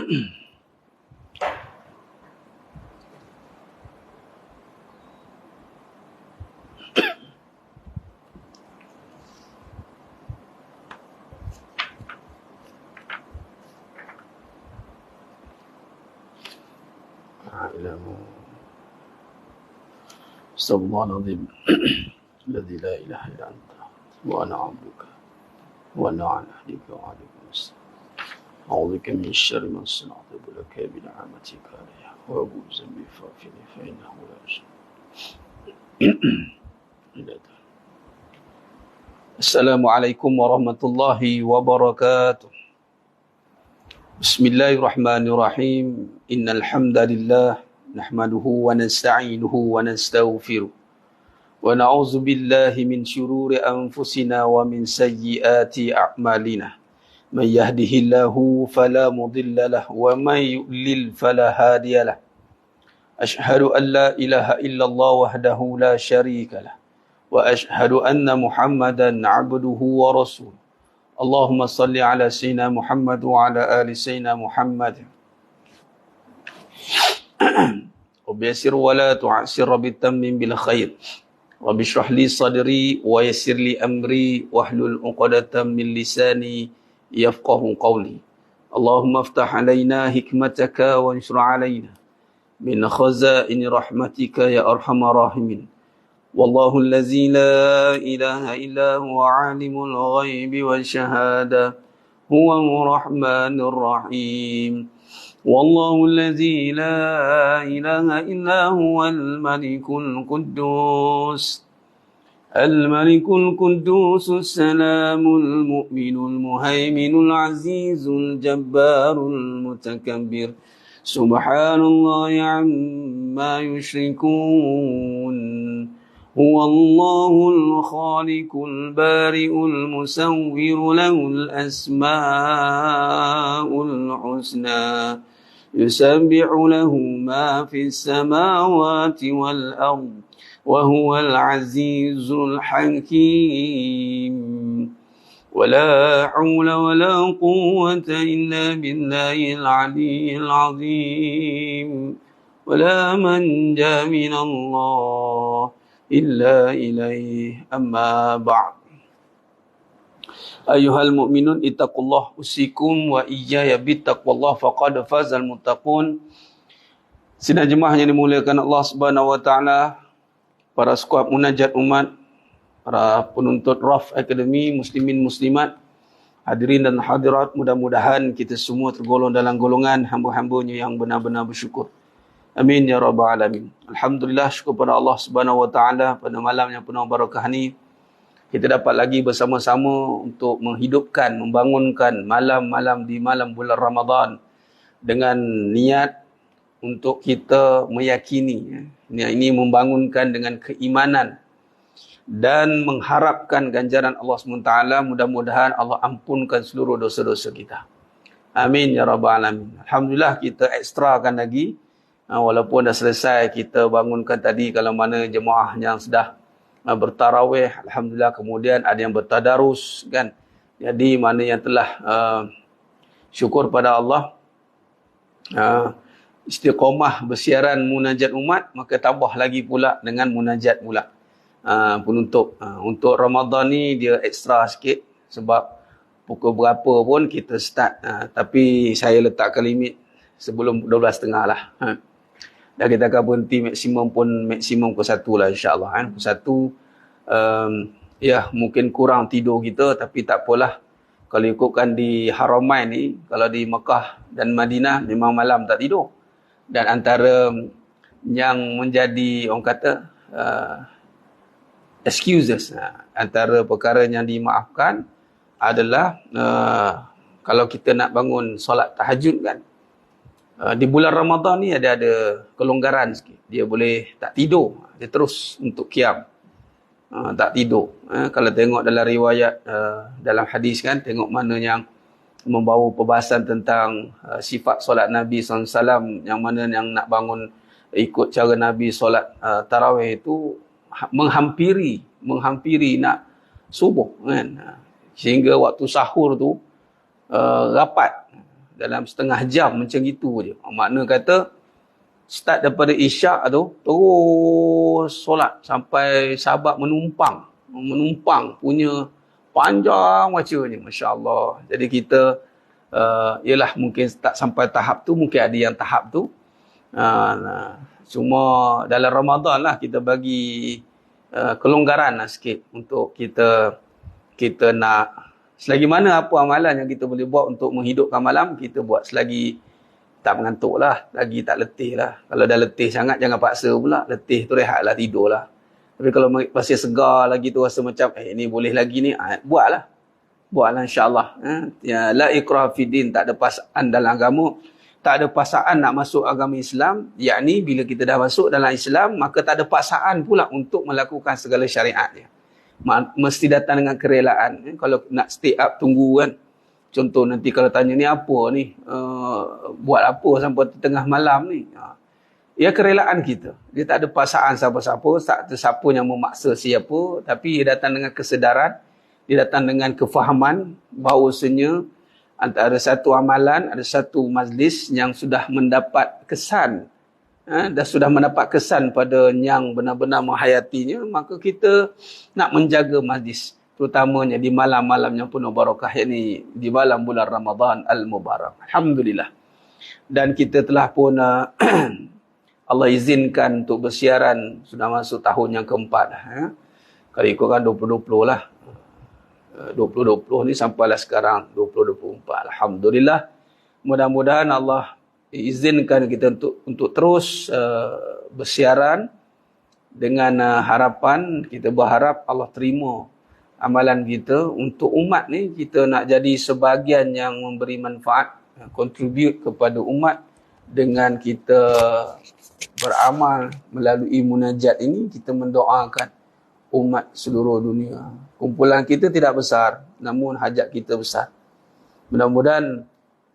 Astagfirullahaladzim. Alladzi la ilaha illa anta wa ana 'abduka wa ana 'ala ahdika wa 'alayka nasta'in. A'udzubika min syarri ma sana'tu wa laka bi ni'matika 'alayya wa abu'u dhanbi faghfir li fa innahu la yaghfiru. Assalamualaikum warahmatullahi wabarakatuh. Bismillahirrahmanirrahim. Innal hamdalillah nahmaduhu wa nasta'inuhu wa nastaghfiruh. Wa na'udzu billahi min syururi anfusina wa min sayyiati a'malina. Man yahdihillahu fala mudilla lahu wa man yudlil fala hadiya lahu. Ashhadu an la ilaha illallah wahdahu la syarika lah. Wa ashhadu anna Muhammadan 'abduhu wa rasuluh. Allahumma salli ala sayyidina Muhammad wa ala ali sayyidina Muhammad. وبيسر ولا تعسر بالتمم بالخير رب اشرح لي صدري ويسر لي أمري واحلل عقدة من لساني يفقه قولي اللهم افتح علينا حكمتك وانشر علينا من خزائن رحمتك يا أرحم الراحمين والله الذي لا إله إلا هو عالم الغيب والشهادة هو الرحمن الرحيم والله الذي لا إله إلا هو الملك القدوس السلام المؤمن المهيمن العزيز الجبار المتكبر سبحان الله عما يشركون هو الله الخالق البارئ المصور له الأسماء الحسنى يسبح له ما في السماوات والأرض وهو العزيز الحكيم ولا حول ولا قوة إلا بالله العلي العظيم ولا منجا من الله إلا إليه أما بعد أيها المؤمنون اتقوا الله أوصيكم وإياي بتقوى الله فقد فاز المتقون. Sidang jemaah yang dimuliakan Allah Subhanahu wa taala, para skuad munajat umat, para penuntut RAF Akademi Muslimin Muslimat, hadirin dan hadirat, mudah-mudahan kita semua tergolong dalam golongan hamba-hambanya yang benar-benar bersyukur. Amin ya rabbal alamin. Alhamdulillah, syukur pada Allah Subhanahu wa taala pada malam yang penuh barakah ni kita dapat lagi bersama-sama untuk menghidupkan, membangunkan malam-malam di malam bulan Ramadan dengan niat untuk kita meyakini, niat ini membangunkan dengan keimanan dan mengharapkan ganjaran Allah SWT. Mudah-mudahan Allah ampunkan seluruh dosa-dosa kita. Amin ya rabbal alamin. Alhamdulillah, kita ekstrakan lagi. Walaupun dah selesai kita bangunkan tadi, kalau mana jemaah yang sudah bertarawih, alhamdulillah, kemudian ada yang bertadarus kan. Jadi mana yang telah syukur pada Allah, istiqamah bersiaran munajat umat, maka tambah lagi pula dengan munajat pula penutup. Untuk Ramadan ni dia ekstra sikit sebab pukul berapa pun kita start, tapi saya letakkan limit sebelum 12.30 lah. Dan kita akan berhenti maksimum pukul 1 lah, insyaAllah kan. Pukul 1 ya mungkin kurang tidur kita, tapi tak apalah. Kalau ikutkan di Haramain ni, kalau di Mekah dan Madinah memang malam tak tidur. Dan antara yang menjadi orang kata excuses, antara perkara yang dimaafkan adalah kalau kita nak bangun solat tahajud kan, di bulan Ramadan ni ada kelonggaran sikit. Dia boleh tak tidur, dia terus untuk qiyam, tak tidur. Kalau tengok dalam riwayat, dalam hadis kan, tengok mana yang membawa perbahasan tentang sifat solat Nabi SAW, yang mana yang nak bangun ikut cara Nabi solat tarawih itu menghampiri nak subuh kan, sehingga waktu sahur tu rapat. dalam setengah jam macam itu je. Makna kata start daripada isyak tu terus solat sampai sahabat menumpang punya panjang macamnya, masya-Allah. Jadi kita ialah mungkin tak sampai tahap tu, mungkin ada yang tahap tu. Cuma dalam Ramadan lah kita bagi kelonggaran lah sikit untuk kita nak selagi mana apa amalan yang kita boleh buat untuk menghidupkan malam, kita buat selagi tak mengantuk lah, lagi tak letih lah. Kalau dah letih sangat, jangan paksa pula. Letih tu rehat lah, tidur lah. Tapi kalau masih segar lagi tu, rasa macam, ni boleh lagi ni, buatlah. Buatlah insyaAllah. Ya, la ikrah fiddin, tak ada paksaan dalam agama. Tak ada paksaan nak masuk agama Islam. Yakni, bila kita dah masuk dalam Islam, maka tak ada paksaan pula untuk melakukan segala syariatnya. Mesti datang dengan kerelaan. Kalau nak stay up, tunggu kan. Contoh nanti kalau tanya ni apa ni, buat apa sampai tengah malam ni. Ya kerelaan kita. Dia tak ada paksaan siapa-siapa, tak ada siapa yang memaksa siapa. Tapi dia datang dengan kesedaran, dia datang dengan kefahaman bahawasanya antara satu amalan, ada satu majlis yang sudah mendapat kesan, dah sudah mendapat kesan pada yang benar-benar menghayatinya, maka kita nak menjaga majlis, terutamanya di malam-malam yang penuh barakah, yakni di malam bulan Ramadan Al-Mubarak. Alhamdulillah. Dan kita telah pun Allah izinkan untuk bersiaran, sudah masuk tahun yang keempat. Kalau ikutkan 2020 lah. 2020 ni sampailah sekarang 2024. Alhamdulillah. Mudah-mudahan Allah izinkan kita untuk terus bersiaran dengan harapan, kita berharap Allah terima amalan kita untuk umat ni. Kita nak jadi sebahagian yang memberi manfaat, contribute kepada umat dengan kita beramal melalui munajat ini. Kita mendoakan umat seluruh dunia. Kumpulan kita tidak besar, namun hajat kita besar. Mudah-mudahan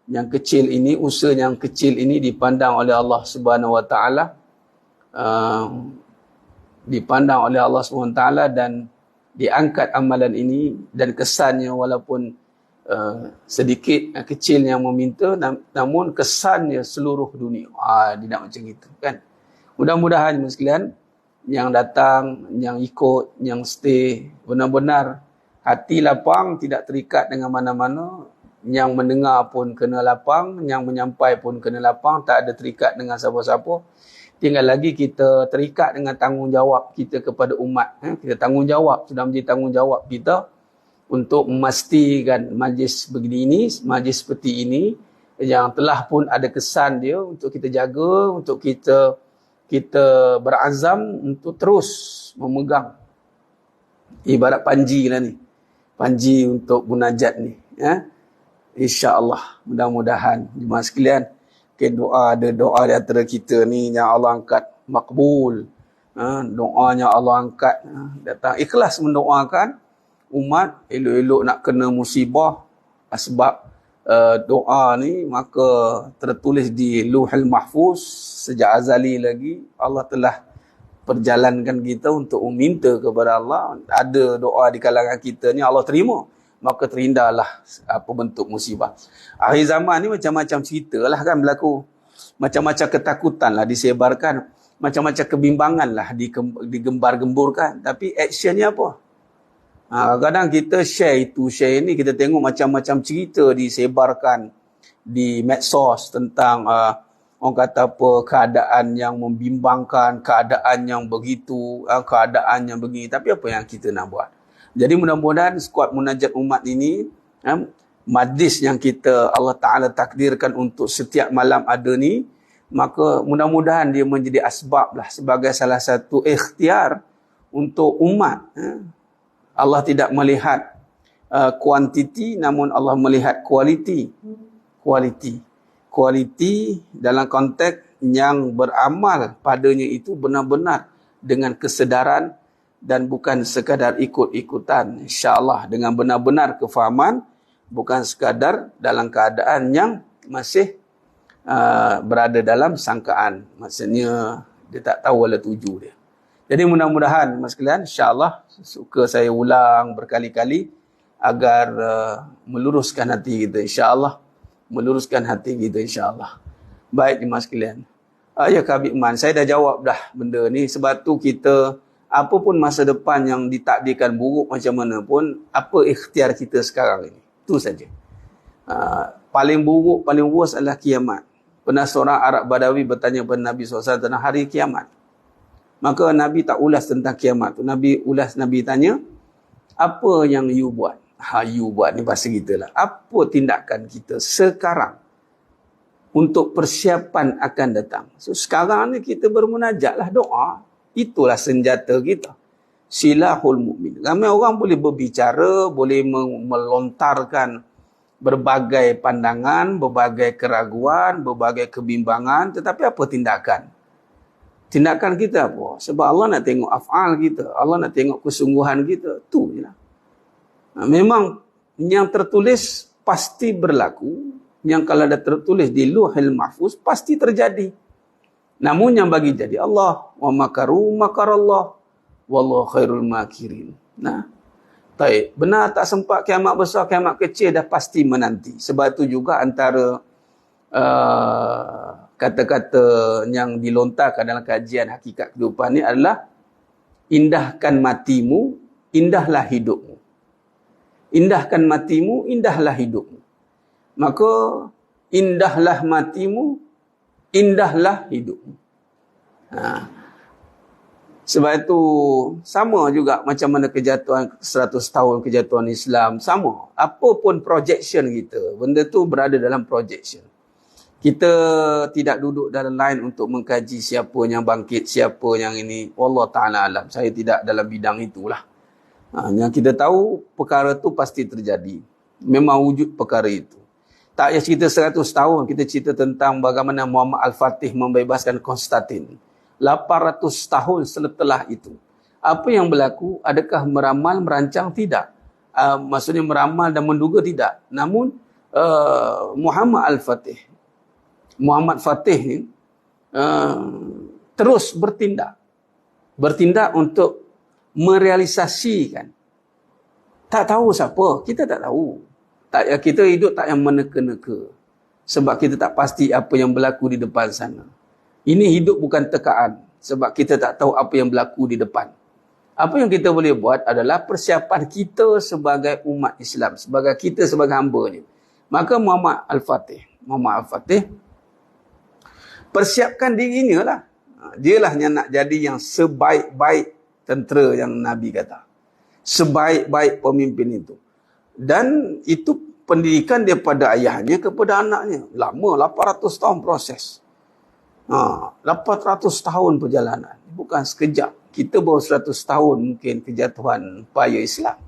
yang kecil ini, usaha yang kecil ini dipandang oleh Allah Subhanahu Wa Taala, dipandang oleh Allah Subhanahu Wa Taala dan diangkat amalan ini, dan kesannya walaupun sedikit kecil yang meminta, namun kesannya seluruh dunia. Tidak macam itu kan. Mudah-mudahan sekalian yang datang, yang ikut, yang stay, benar-benar hati lapang, tidak terikat dengan mana-mana. Yang mendengar pun kena lapang, yang menyampai pun kena lapang, tak ada terikat dengan siapa-siapa. Tinggal lagi kita terikat dengan tanggungjawab kita kepada umat. Kita tanggungjawab, sudah menjadi tanggungjawab kita untuk memastikan majlis begini ini, majlis seperti ini, yang telah pun ada kesan dia, untuk kita jaga, untuk kita berazam untuk terus memegang. Ibarat panji lah ni. Panji untuk munajat ni. InsyaAllah. Mudah-mudahan. Jemaah sekalian. Ada doa di antara kita ni yang Allah angkat makbul. Doanya Allah angkat. Datang ikhlas mendoakan umat. Elok-elok nak kena musibah. Sebab doa ni maka tertulis di Lauhul Mahfuz sejak azali lagi. Allah telah perjalankan kita untuk meminta kepada Allah. Ada doa di kalangan kita ni Allah terima, maka terhindarlah apa bentuk musibah. Akhir zaman ni macam-macam cerita lah kan berlaku. Macam-macam ketakutan lah disebarkan, macam-macam kebimbangan lah digembar-gemburkan. Tapi actionnya apa? Kadang kita share itu, share ini, kita tengok macam-macam cerita disebarkan di medsos tentang orang kata apa, keadaan yang membimbangkan, keadaan yang begitu, keadaan yang begini. Tapi apa yang kita nak buat? Jadi mudah-mudahan skuad munajat umat ini, majlis yang kita Allah Ta'ala takdirkan untuk setiap malam ada ni, maka mudah-mudahan dia menjadi asbab lah, sebagai salah satu ikhtiar untuk umat. Allah tidak melihat kuantiti, namun Allah melihat kualiti. Kualiti dalam konteks yang beramal padanya itu benar-benar dengan kesedaran dan bukan sekadar ikut-ikutan. InsyaAllah dengan benar-benar kefahaman, bukan sekadar dalam keadaan yang masih berada dalam sangkaan. Maksudnya dia tak tahu ala tuju dia. Jadi mudah-mudahan mas sekalian, insyaAllah suka saya ulang berkali-kali agar meluruskan hati kita. InsyaAllah meluruskan hati kita insya-Allah. Baik jemaah sekalian. Ya Kak Iman, saya dah jawab dah benda ni. Sebab tu kita, apa pun masa depan yang ditakdirkan buruk macam mana pun, apa ikhtiar kita sekarang ini. Itu saja. Paling buruk, paling worst adalah kiamat. Pernah seorang Arab Badawi bertanya kepada Nabi SAW tentang hari kiamat. Maka Nabi tak ulas tentang kiamat tu. Nabi tanya, apa yang you buat? You buat ni bahasa kita lah. Apa tindakan kita sekarang untuk persiapan akan datang? So sekarang ni kita bermunajat lah, doa. Itulah senjata kita. Silahul mu'min. Ramai orang boleh berbicara, boleh melontarkan berbagai pandangan, berbagai keraguan, berbagai kebimbangan. Tetapi apa tindakan? Tindakan kita apa? Sebab Allah nak tengok af'al kita. Allah nak tengok kesungguhan kita. Tu je lah. Memang yang tertulis pasti berlaku. Yang kalau dah tertulis di Lauhul Mahfuz pasti terjadi. Namun yang bagi jadi Allah, wa makaru makarallah wallahu khairul makirin. Nah, baik, benar tak sempat kiamat besar, kiamat kecil dah pasti menanti. Sebab itu juga antara kata-kata yang dilontarkan dalam kajian hakikat kehidupan ni adalah indahkan matimu, indahlah hidupmu. Indahkan matimu, indahlah hidupmu. Maka indahlah matimu, indahlah hidupmu. Sebab itu sama juga macam mana kejatuhan 100 tahun kejatuhan Islam. Sama. Apa pun projection kita, benda tu berada dalam projection. Kita tidak duduk dalam line untuk mengkaji siapa yang bangkit, siapa yang ini. Wallah ta'ala alam. Saya tidak dalam bidang itulah. Yang kita tahu, perkara tu pasti terjadi. Memang wujud perkara itu. Tak payah cerita 100 tahun, kita cerita tentang bagaimana Muhammad Al-Fatih membebaskan Konstantin. 800 tahun setelah itu. Apa yang berlaku? Adakah meramal, merancang? Tidak. Maksudnya meramal dan menduga? Tidak. Namun, Muhammad Fatih ni, terus bertindak. Bertindak untuk merealisasikan. Tak tahu siapa. Kita tak tahu. Kita hidup tak yang meneka-neka. Sebab kita tak pasti apa yang berlaku di depan sana. Ini hidup bukan tekaan. Sebab kita tak tahu apa yang berlaku di depan. Apa yang kita boleh buat adalah persiapan kita sebagai umat Islam. Sebagai kita sebagai hamba-Nya. Maka Muhammad Al-Fatih persiapkan dirinya lah. Dialah yang nak jadi yang sebaik-baik tentera yang Nabi kata. Sebaik-baik pemimpin itu. Dan itu pendidikan daripada ayahnya kepada anaknya. Lama, 800 tahun proses. 800 tahun perjalanan. Bukan sekejap. Kita baru 100 tahun mungkin kejatuhan upaya Islam.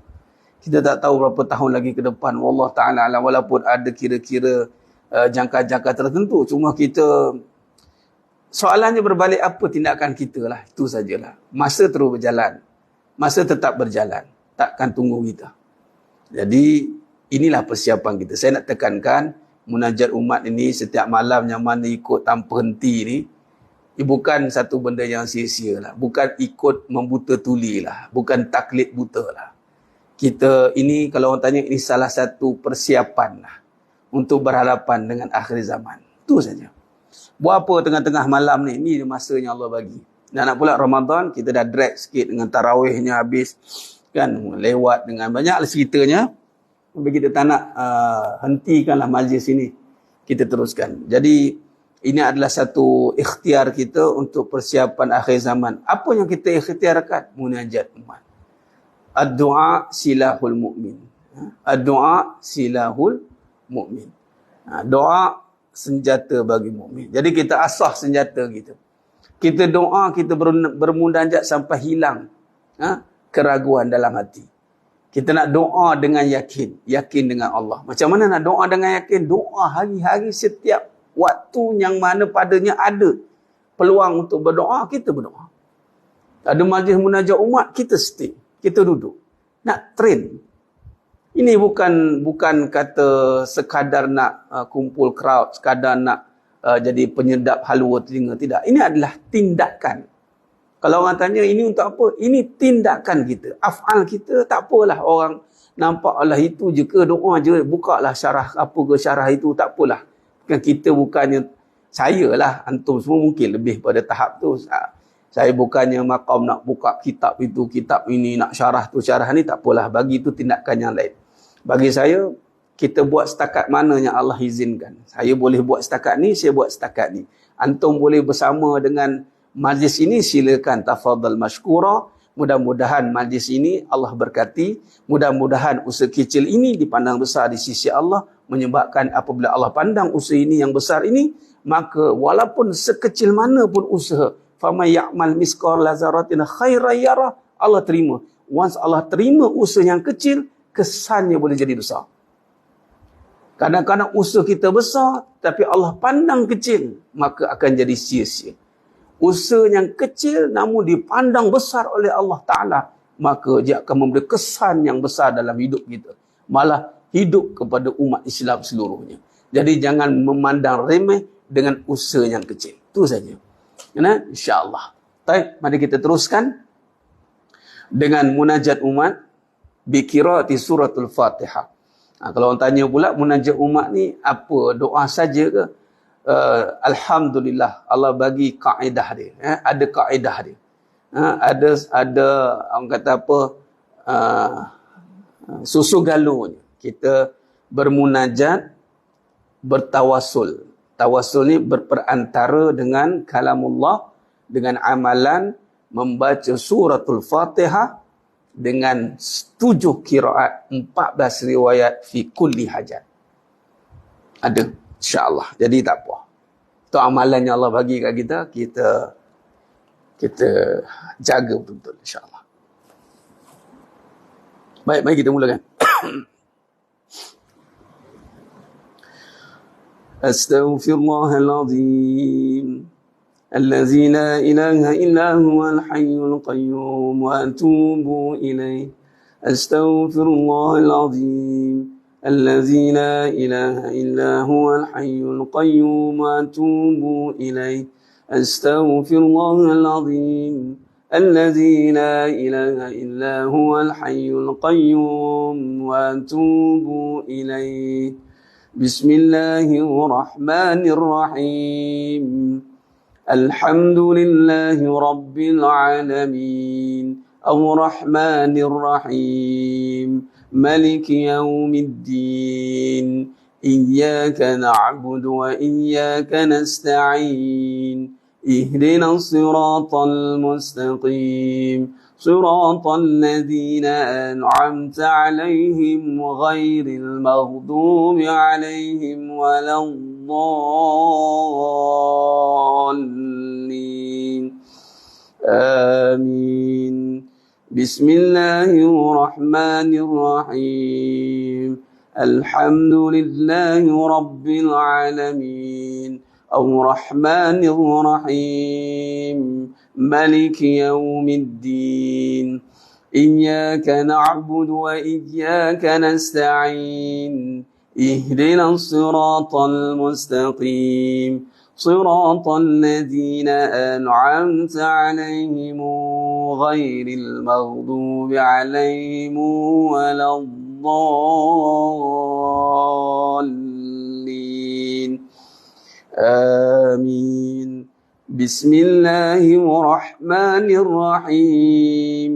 Kita tak tahu berapa tahun lagi ke depan. Wallah ta'ala alam, walaupun ada kira-kira jangka-jangka tertentu. Cuma kita, soalannya berbalik apa tindakan kita lah. Itu sajalah. Masa terus berjalan. Masa tetap berjalan. Takkan tunggu kita. Jadi, inilah persiapan kita. Saya nak tekankan, munajat umat ini setiap malam yang mana ikut tanpa henti ni, bukan satu benda yang sia-sia lah. Bukan ikut membuta tuli lah. Bukan taklid buta lah. Kita ini, kalau orang tanya, ini salah satu persiapan lah. Untuk berhadapan dengan akhir zaman. Itu saja. Buat apa tengah-tengah malam ni? Ini masanya Allah bagi. Dan nak pula Ramadan, kita dah drag sikit dengan tarawihnya habis. Kan, lewat dengan banyak ceritanya. Tapi kita tak nak hentikanlah majlis ini. Kita teruskan. Jadi, ini adalah satu ikhtiar kita untuk persiapan akhir zaman. Apa yang kita ikhtiarkan? Munajat umat. Ad-du'a silahul mu'min. Ad-du'a silahul mu'min. Doa senjata bagi mukmin. Jadi kita asah senjata kita. Kita doa, kita bermunajat sampai hilang keraguan dalam hati. Kita nak doa dengan yakin. Yakin dengan Allah. Macam mana nak doa dengan yakin? Doa hari-hari setiap waktu yang mana padanya ada peluang untuk berdoa, kita berdoa. Ada majlis munajat umat, kita stay. Kita duduk. Nak train. Ini bukan kata sekadar nak kumpul crowd, sekadar nak jadi penyedap halua telinga. Tidak. Ini adalah tindakan. Kalau orang tanya ini untuk apa? Ini tindakan kita. Af'al kita tak apalah orang nampaklah itu je ke doa je, bukalah syarah apa ke syarah itu, tak apalah. Kan kita bukannya, saya lah, antum semua mungkin lebih pada tahap tu. Saya bukannya maqam nak buka kitab itu, kitab ini, nak syarah tu, syarah ni, tak apalah. Bagi itu tindakan yang lain. Bagi saya, kita buat setakat mana yang Allah izinkan. Saya boleh buat setakat ni, saya buat setakat ni. Antum boleh bersama dengan majlis ini, silakan, tafadhal mashkura. Mudah-mudahan majlis ini Allah berkati. Mudah-mudahan usaha kecil ini dipandang besar di sisi Allah, menyebabkan apabila Allah pandang usaha ini yang besar ini, maka walaupun sekecil mana pun usaha, faman ya'mal misqala dzarratin khairan yarah, Allah terima. Once Allah terima usaha yang kecil, kesannya boleh jadi besar. Kadang-kadang usaha kita besar, tapi Allah pandang kecil, maka akan jadi sia-sia. Usaha yang kecil namun dipandang besar oleh Allah Ta'ala, maka dia akan memberi kesan yang besar dalam hidup kita. Malah hidup kepada umat Islam seluruhnya. Jadi jangan memandang remeh dengan usaha yang kecil. Itu saja. InsyaAllah. Baik, mari kita teruskan dengan munajat umat bikiraati suratul Fatihah. Kalau orang tanya pula munajat umat ni apa, doa saja ke? Alhamdulillah, Allah bagi kaedah dia. Ada kaedah dia. Ada orang kata apa, susu galunya. Kita bermunajat, bertawasul. Tawasul ni berperantara dengan kalamullah, dengan amalan membaca suratul Fatihah dengan 7 qiraat, 14 riwayat fi kulli hajat. Ada, insya-Allah. Jadi tak apa. Itu amalan yang Allah bagi kat kita, kita jaga betul-betul, insya-Allah. Baik, mari kita mulakan. Astaghfirullahal azim. الذي لا إله إلا هو الحي القيوم وأتوب إليه أستغفر الله العظيم الذي لا إله إلا هو الحي القيوم وأتوب إليه أستغفر الله العظيم الذي لا إله إلا هو الحي القيوم وأتوب إليه بسم الله الرحمن الرحيم الحمد لله رب العالمين الرحمن الرحيم ملك يوم الدين إياك نعبد وإياك نستعين اهدنا الصراط المستقيم صراط الذين أنعمت عليهم غير المغضوب عليهم ولا الضالين آمين بسم الله الرحمن الرحيم الحمد لله رب العالمين الرحمن الرحيم ملك يوم الدين إياك نعبد وإياك نستعين اهدنا الصراط المستقيم صراط الذين أنعمت عليهم غير المغضوب عليهم ولا الضالين آمين بسم الله الرحمن الرحيم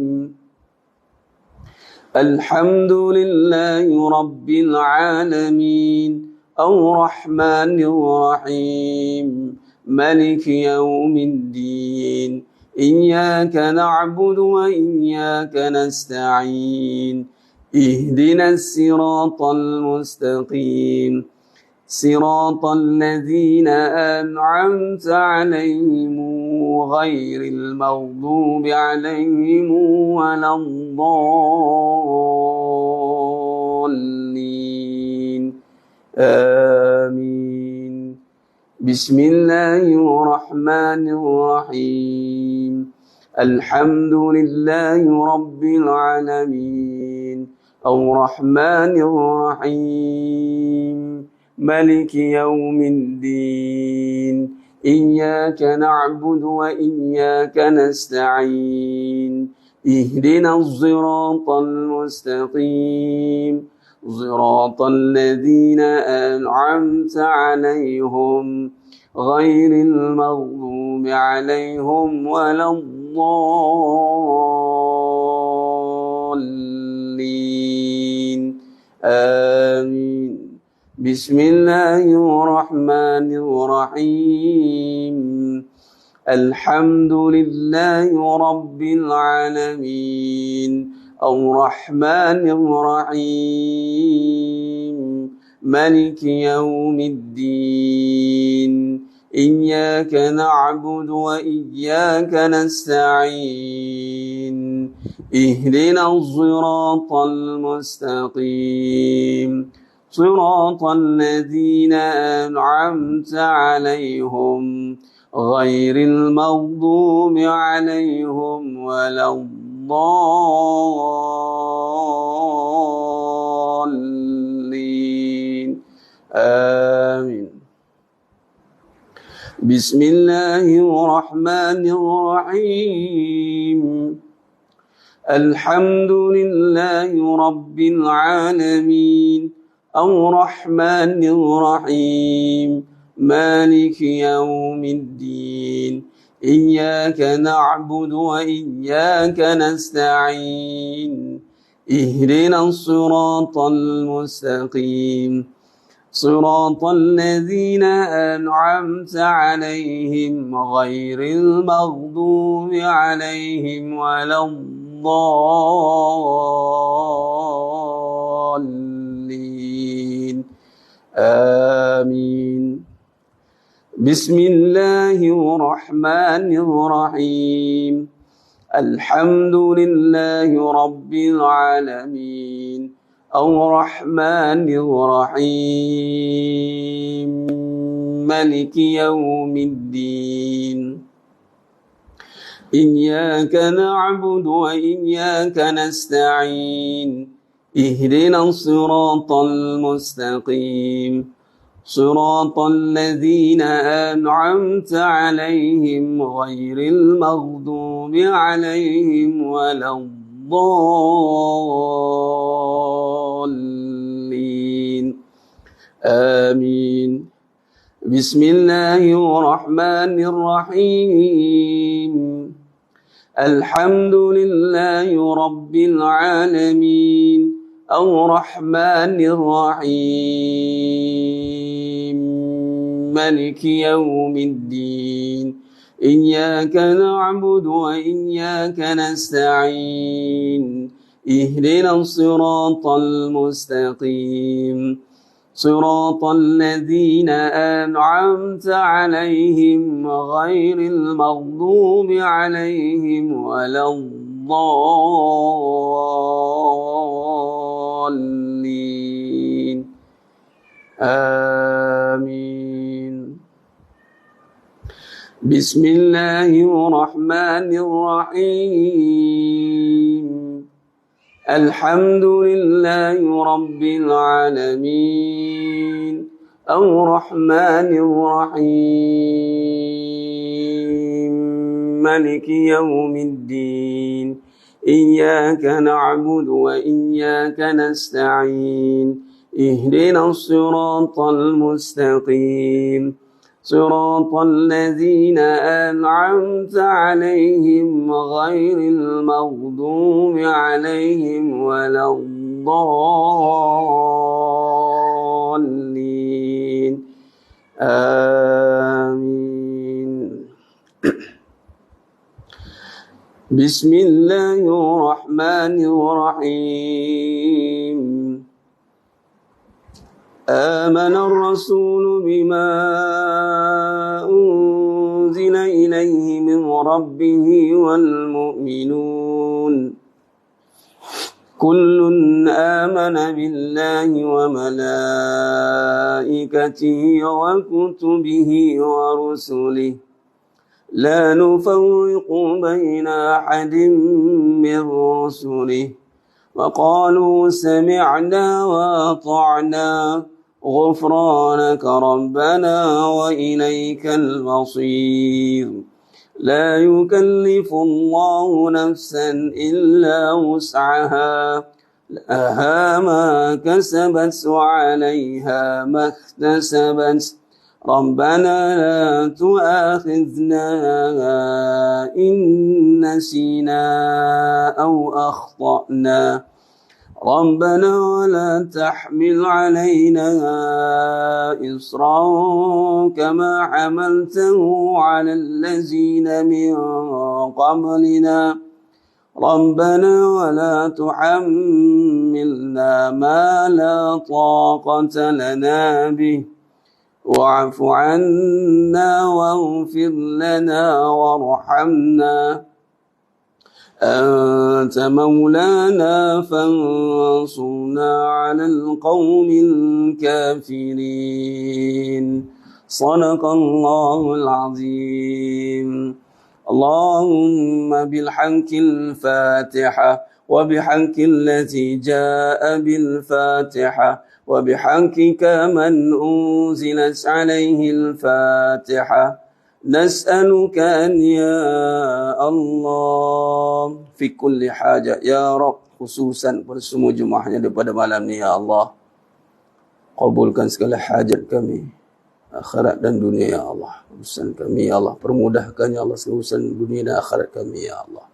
الحمد لله رب العالمين الرحمن الرحيم ملك يوم الدين إياك نعبد وإياك نستعين اهدنا الصراط المستقيم صراط الذين أنعمت عليهم غير المغضوب عليهم ولا الضالين آمين بسم الله الرحمن الرحيم الحمد لله رب العالمين الرحمن الرحيم ملك يوم الدين إياك نعبد وإياك نستعين اهدنا الصراط المستقيم صراط الذين أنعمت عليهم غير المغضوب عليهم ولا الضالين آمين. بسم الله الرحمن الرحيم الحمد لله رب العالمين الرحمن الرحيم مالك يوم الدين إياك نعبد وإياك نستعين اهدنا الصراط المستقيم صراط الذين أنعمت عليهم غير المغضوب عليهم ولا الضالين آمين. بسم الله الرحمن الرحيم الحمد لله رب العالمين الرحمن الرحيم مالك يوم الدين إياك نعبد وإياك نستعين اهدنا الصراط المستقيم صراط الذين أنعمت عليهم غير المغضوب عليهم ولا الضالين آمين. بسم الله الرحمن الرحيم الحمد لله رب العالمين الرحمن الرحيم مالك يوم الدين إياك نعبد وإياك نستعين اهدنا الصراط المستقيم صراط الذين أنعمت عليهم غير المغضوب عليهم ولا الضالين آمين. بسم الله الرحمن الرحيم الحمد لله رب العالمين الرحمن الرحيم مالك يوم الدين إياك نعبد وإياك نستعين اهدنا الصراط المستقيم صراط الذين أنعمت عليهم غير المغضوب عليهم ولا الضالين آمين. بسم الله الرحمن الرحيم الحمد لله رب العالمين الرحمن الرحيم مالك يوم الدين إياك نعبد وإياك نستعين اهدنا الصراط المستقيم صراط الذين أنعمت عليهم غير المغضوب عليهم ولا الضالين آمين. بسم الله الرحمن الرحيم آمن الرسول بما أنزل إليه من ربه والمؤمنون كل آمن بالله وملائكته وكتبه ورسله لا نفرق بين أحد من رسله وقالوا سمعنا وأطعنا غفرانك ربنا وإليك المصير لا يكلف الله نفسا إلا وسعها لها ما كسبت وعليها ما اكتسبت ربنا لا تؤاخذنا إن نسينا أو أخطأنا ربنا ولا تحمل علينا إصرا كما حملته على الذين من قبلنا ربنا ولا تحملنا ما لا طاقة لنا به واعف عنا واغفر لنا وارحمنا أنت مولانا فانصرنا على القوم الكافرين صدق الله العظيم اللهم بالحق الفاتحة وبحق التي جاء بالفاتحة وبحقك من أنزلت عليه الفاتحة نسألك أن يا Allah fi kulli haja ya Rabb, khususan pada semua jemaahnya daripada malam ni ya Allah, kabulkan segala hajat kami akhirat dan dunia ya Allah. Urusan kami ya Allah, permudahkan ya Allah segala urusan dunia dan akhirat kami ya Allah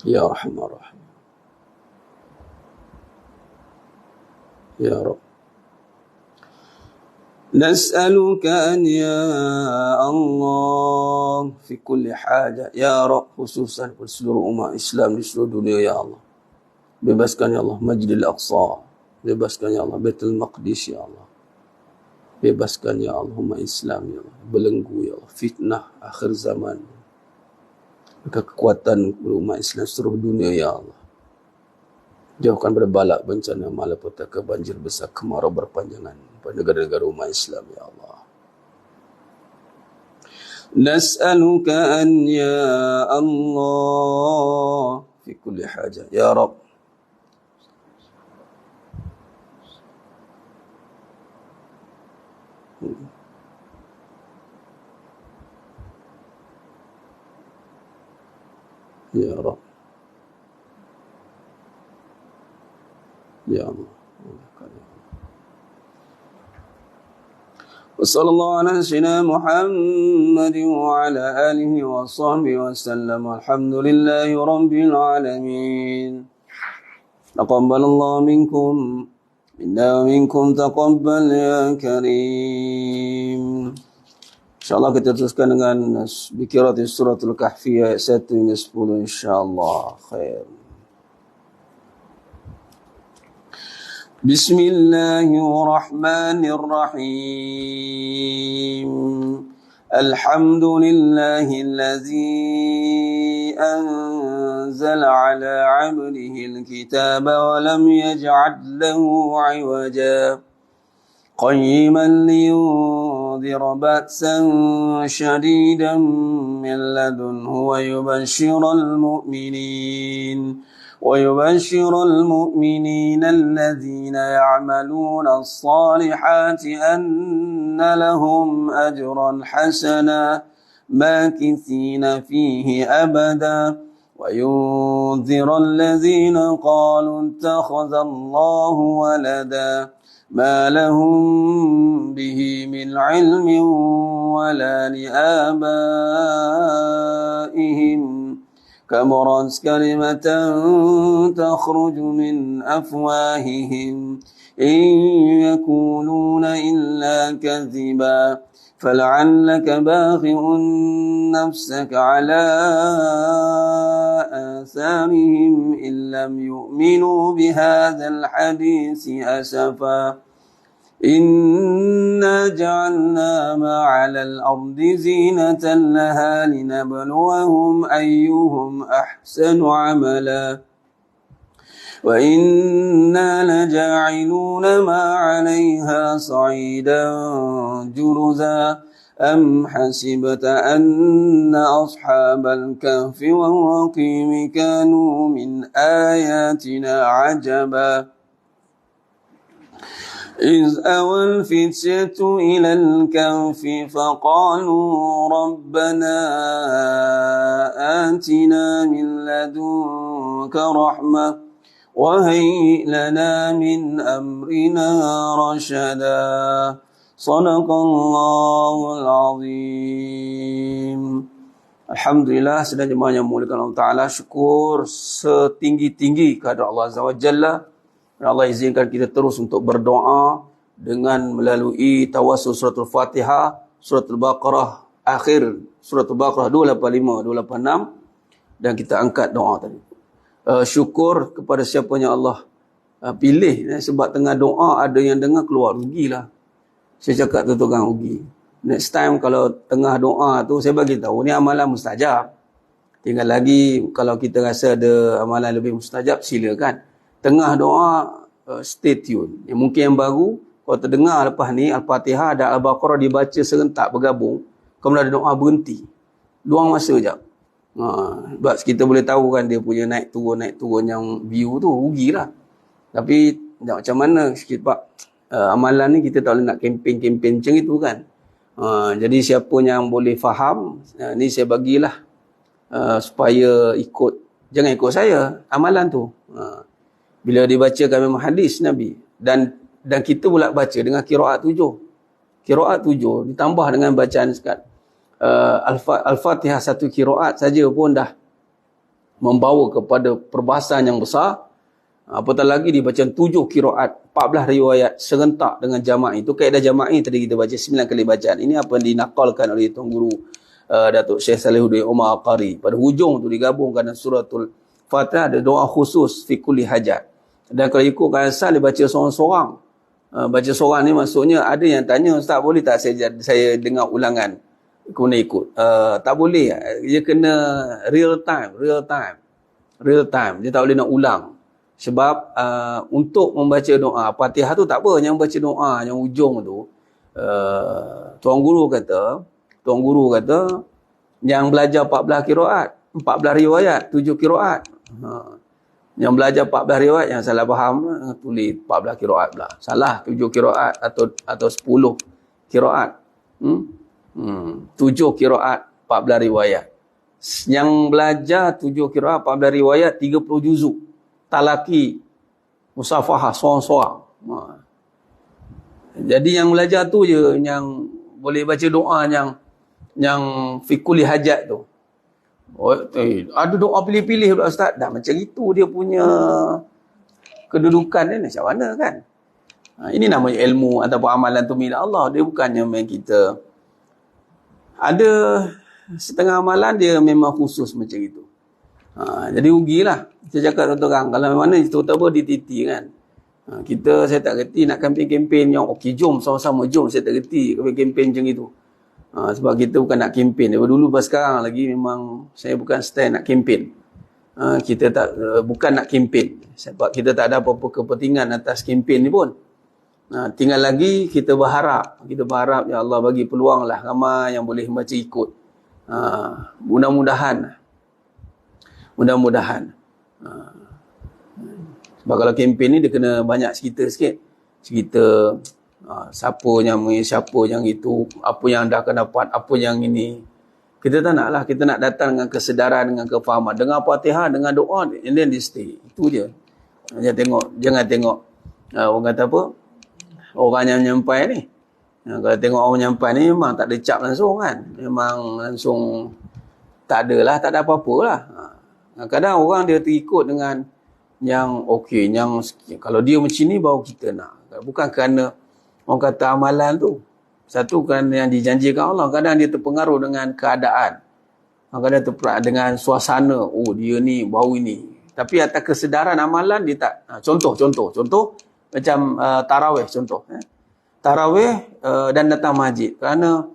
ya Rahman Rahim ya Rabb. نسألك أن يا الله في كل حاجة يا رب, khususan pada seluruh umat Islam di seluruh dunia ya Allah. Bebaskan ya Allah Masjidil Aqsa, bebaskan ya Allah Baitul Maqdis ya Allah, bebaskan ya Allah umat Islam ya Allah, belenggu ya Allah fitnah akhir zaman, kekuatan umat Islam seluruh dunia ya Allah. Jauhkan pada balak, bencana, malapetaka, banjir besar, kemarau berpanjangan pada negara-negara umat Islam ya Allah. Nas'aluka an ya Allah fi kulli haja ya Rabb. Ya Rabb ya Allah. وصلى الله على سيدنا محمد وعلى آله وصحبه وسلم والحمد لله رب العالمين. تقبل الله منكم منا ومنكم تقبل يا كريم. InsyaAllah kita teruskan dengan Bikirati Suratul Kahfi ayat 1 hingga 10 insyaAllah. Khair. بسم الله الرحمن الرحيم الحمد لله الذي أنزل على عبده الكتاب ولم يجعل له عوجا قيما لينذر بأسا شديدا من لدنه ويبشر المؤمنين الذين يعملون الصالحات أن لهم أجرا حسنا ماكثين فيه أبدا وينذر الذين قالوا اتخذ الله ولدا ما لهم به من علم ولا لآبائهم كبرت كلمة تخرج من أفواههم إن يقولون إلا كذبا فلعلك باخع نفسك على آثارهم إن لم يؤمنوا بهذا الحديث أسفا إنا جعلنا ما على الأرض زينة لها لنبلوهم أيهم أحسن عملا وإنا لجاعلون ما عليها صعيدا جرزا أم حسبت أن أصحاب الكهف والرقيم كانوا من آياتنا عجبا إذ أوى الفتية إلى الكهف فقالوا ربنا آتنا من لدنك رحمة وهيئ لنا من أمرنا رشدا صدق الله العظيم. Alhamdulillah, sedang jemaah yang muliakan Allah Ta'ala, syukur setinggi-tinggi kepada Allah Azza wa Jalla. Allah izinkan kita terus untuk berdoa dengan melalui tawassul suratul Fatihah, suratul Baqarah, akhir suratul Baqarah 285, 286, dan kita angkat doa tadi. Syukur kepada siapa yang Allah pilih, sebab tengah doa ada yang dengar keluar, rugilah. Saya cakap tu kan rugi. Next time kalau tengah doa tu saya bagi tahu ni amalan mustajab. Tinggal lagi kalau kita rasa ada amalan lebih mustajab, silakan. Tengah doa stay tune. Mungkin yang baru kalau terdengar lepas ni Al-Fatihah dan Al-Baqarah dibaca serentak bergabung, kemudian ada doa berhenti. Luang masa jap. Sebab kita boleh tahu kan dia punya naik turun yang view tu rugilah. Tapi macam mana sikit Pak, amalan ni kita tak boleh nak kempen macam itu kan. Jadi siapa yang boleh faham, ni saya bagilah supaya ikut. Jangan ikut saya, amalan tu. Bila dibacakan memang hadis Nabi. Dan kita pula baca dengan qiraat 7. Qiraat 7 ditambah dengan bacaan sekat. Al-Fatihah satu qiraat saja pun dah membawa kepada perbahasan yang besar. Apatah lagi dibaca 7 qiraat, 14 riwayat serentak dengan jama' itu. Kaedah jama'i tadi kita baca 9 kali bacaan. Ini apa yang dinakalkan oleh Tuan Guru Datuk Syekh Salihuddin Umar Qari. Pada hujung tu digabungkan dengan suratul Fatihah, ada doa khusus fi kulli hajat. Dan kalau ikutkan asal dia baca seorang-seorang. Baca seorang ni maksudnya ada yang tanya, Ustaz boleh tak saya dengar ulangan? Kemudian ikut. Tak boleh. Dia kena real time. Dia tak boleh nak ulang. Sebab untuk membaca doa Fatihah tu tak apa, yang baca doa yang ujung tu Tuan Guru kata yang belajar 14 qiraat, 14 riwayat, 7 qiraat. Yang belajar 14 riwayat yang salah faham tulis 14 qiraat pula. Salah 7 qiraat atau 10 qiraat. 7 qiraat 14 riwayat. Yang belajar 7 qiraat 14 riwayat 30 juzuk. Talaki musafahah seorang-seorang. Jadi yang belajar tu je yang boleh baca doa yang fi kulli hajat tu. Ada doa pilih-pilih pula Ustaz. Dah macam itu dia punya kedudukan ni macam mana kan. Ini namanya ilmu ataupun amalan tu milik Allah. Dia bukannya main kita. Ada setengah amalan dia memang khusus macam itu. Jadi rugilah. Saya cakap terang, kalau mana terutama di TT kan. Saya tak kerti nak kempen-kempen yang okey jom sama-sama jom, saya tak kerti kempen macam itu. Sebab kita bukan nak kempen. Dari dulu pas sekarang lagi memang saya bukan stand nak kempen. Kita tak bukan nak kempen. Sebab kita tak ada apa-apa kepentingan atas kempen ni pun. Tinggal lagi kita berharap ya Allah bagi peluang lah ramai yang boleh membaca ikut. Mudah-mudahan. Sebab kalau kempen ni dia kena banyak cerita sikit. Cerita siapa yang itu, apa yang dah akan dapat, apa yang ini. Kita tak nak lah. Kita nak datang dengan kesedaran, dengan kefahaman. Dengan Fatihah, dengan doa, and then dia stay. Itu je. Jangan tengok orang kata apa, orang yang menyampai ni. Kalau tengok orang menyampai ni memang tak ada cap langsung kan. Memang langsung tak ada apa-apa lah. Kadang orang dia terikut dengan yang okey, yang kalau dia macam ni baru kita nak. Bukan kerana orang kata amalan tu. Satu kerana yang dijanjikan Allah. Kadang dia terpengaruh dengan keadaan. Kadang terpengaruh dengan suasana. Oh dia ni baru ini. Tapi atas kesedaran amalan dia tak. Contoh macam tarawih contoh. Tarawih dan datang masjid. Kerana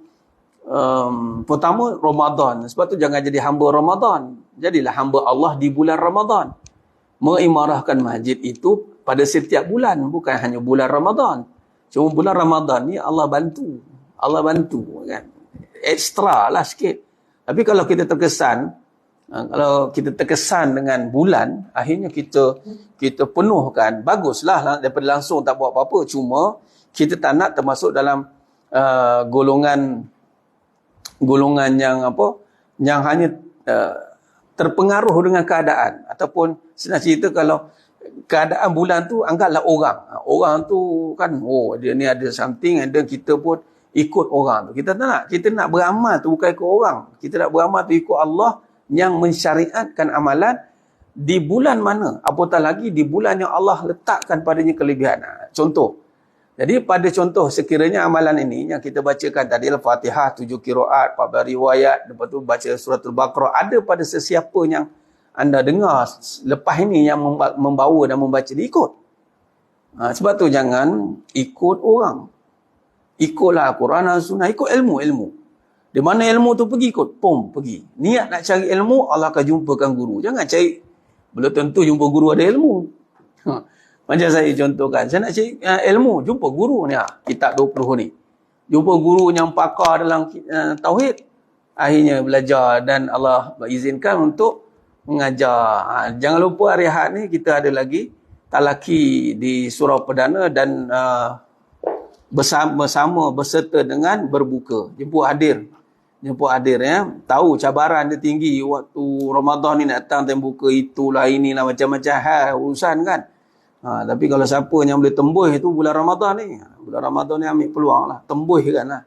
pertama Ramadan. Sebab tu jangan jadi hamba Ramadan. Jadilah hamba Allah di bulan Ramadan. Mengimarahkan masjid itu pada setiap bulan. Bukan hanya bulan Ramadan. Cuma bulan Ramadan ni Allah bantu kan. Ekstra lah sikit. Tapi kalau kita terkesan Kalau kita terkesan dengan bulan, akhirnya kita penuhkan. Baguslah daripada langsung tak buat apa-apa. Cuma kita tak nak termasuk dalam golongan yang yang hanya terpengaruh dengan keadaan. Ataupun senang cerita, kalau keadaan bulan tu anggaplah orang tu kan, dia ni ada something, and then kita pun ikut orang tu. Kita nak beramal tu bukan ikut orang. Kita nak beramal tu ikut Allah yang mensyariatkan amalan di bulan mana, apatah lagi di bulan yang Allah letakkan padanya kelebihan. Contoh, jadi pada contoh sekiranya amalan ini yang kita bacakan tadi, Al-Fatihah 7 qiraat, 14 riwayat, lepas tu baca surah Al-Baqarah, ada pada sesiapa yang anda dengar lepas ini yang membawa dan membaca, diikut. Sebab tu jangan ikut orang. Ikutlah Al-Quran dan Sunnah, ikut ilmu. Di mana ilmu tu pergi, ikut. Pergi. Niat nak cari ilmu, Allah akan jumpakan guru. Jangan cari, belum tentu jumpa guru ada ilmu. Macam saya contohkan, saya nak cari ilmu, jumpa guru ni, kitab 20 ni. Jumpa guru yang pakar dalam tauhid. Akhirnya belajar dan Allah izinkan untuk mengajar. Jangan lupa hari Ahad ni kita ada lagi talaki di surau perdana dan bersama berserta dengan berbuka. Jemput hadir ya. Tahu cabaran dia tinggi waktu Ramadan ni, nak datang buka itulah inilah macam-macam urusan kan. Tapi kalau siapa yang boleh tembus itu bulan Ramadan ni, ambil peluang lah, tembus kan lah.